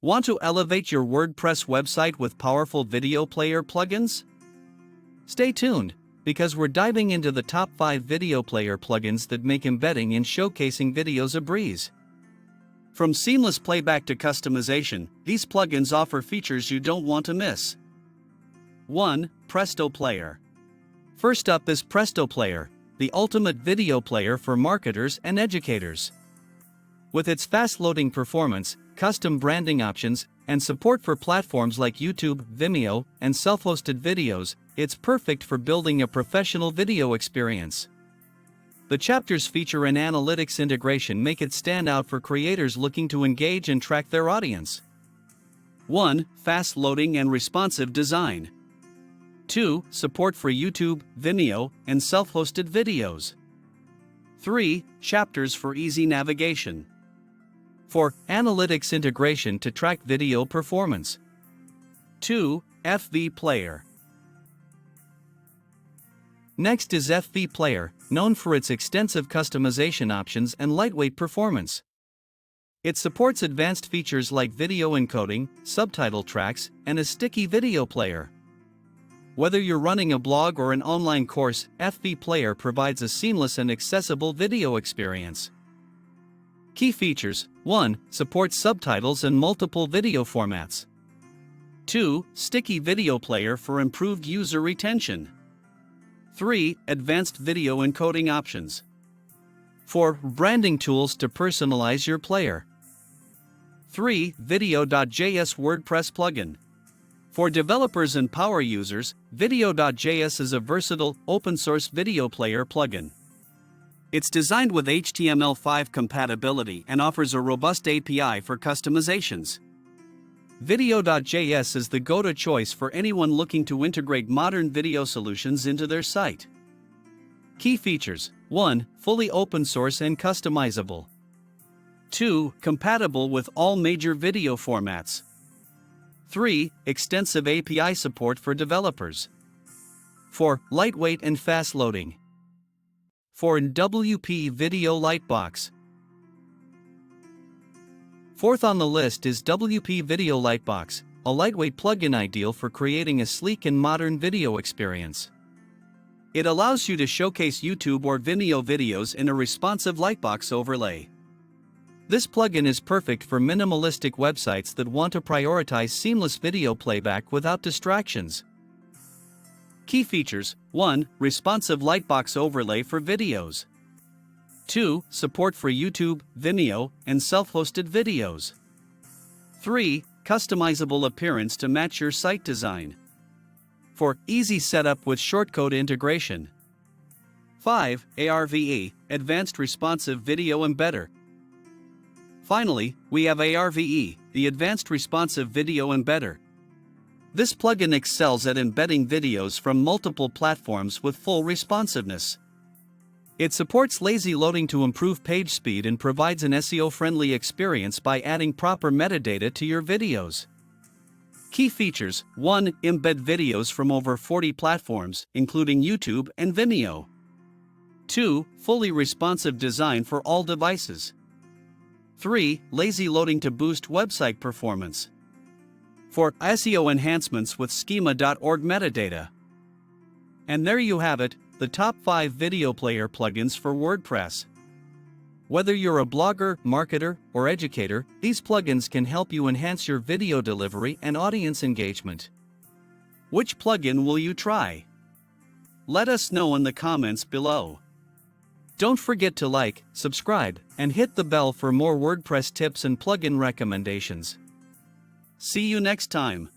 Want to elevate your WordPress website with powerful video player plugins? Stay tuned, because we're diving into the top 5 video player plugins that make embedding and showcasing videos a breeze. From seamless playback to customization, these plugins offer features you don't want to miss. 1. Presto Player. First up is Presto Player, the ultimate video player for marketers and educators. With its fast-loading performance, custom branding options, and support for platforms like YouTube, Vimeo, and self-hosted videos, it's perfect for building a professional video experience. The chapters feature an analytics integration make it stand out for creators looking to engage and track their audience. 1. Fast-loading and responsive design. 2. Support for YouTube, Vimeo, and self-hosted videos. 3. Chapters for easy navigation. 4. Analytics integration to track video performance. 2. FV Player. Next is FV Player, known for its extensive customization options and lightweight performance. It supports advanced features like video encoding, subtitle tracks, and a sticky video player. Whether you're running a blog or an online course, FV Player provides a seamless and accessible video experience. Key features: 1. Supports subtitles and multiple video formats. 2. Sticky video player for improved user retention. 3. Advanced video encoding options. 4. Branding tools to personalize your player. 3. Video.js WordPress plugin. For developers and power users, Video.js is a versatile, open-source video player plugin. It's designed with HTML5 compatibility and offers a robust API for customizations. Video.js is the go-to choice for anyone looking to integrate modern video solutions into their site. Key features: 1. Fully open source and customizable. 2. Compatible with all major video formats. 3. Extensive API support for developers. 4. Lightweight and fast loading. 4. WP Video Lightbox. Fourth on the list is WP Video Lightbox, a lightweight plugin ideal for creating a sleek and modern video experience. It allows you to showcase YouTube or Vimeo videos in a responsive Lightbox overlay. This plugin is perfect for minimalistic websites that want to prioritize seamless video playback without distractions. Key features: 1. Responsive Lightbox overlay for videos. 2. Support for YouTube, Vimeo, and self-hosted videos. 3. Customizable appearance to match your site design. 4. Easy setup with shortcode integration. 5. ARVE, Advanced Responsive Video Embedder. Finally, we have ARVE, the Advanced Responsive Video Embedder. This plugin excels at embedding videos from multiple platforms with full responsiveness. It supports lazy loading to improve page speed and provides an SEO-friendly experience by adding proper metadata to your videos. Key features: 1. Embed videos from over 40 platforms, including YouTube and Vimeo. 2. Fully responsive design for all devices. 3. Lazy loading to boost website performance. 4. SEO enhancements with schema.org metadata. And there you have it, the top 5 video player plugins for WordPress. Whether you're a blogger, marketer, or educator, these plugins can help you enhance your video delivery and audience engagement. Which plugin will you try? Let us know in the comments below. Don't forget to like, subscribe, and hit the bell for more WordPress tips and plugin recommendations. See you next time.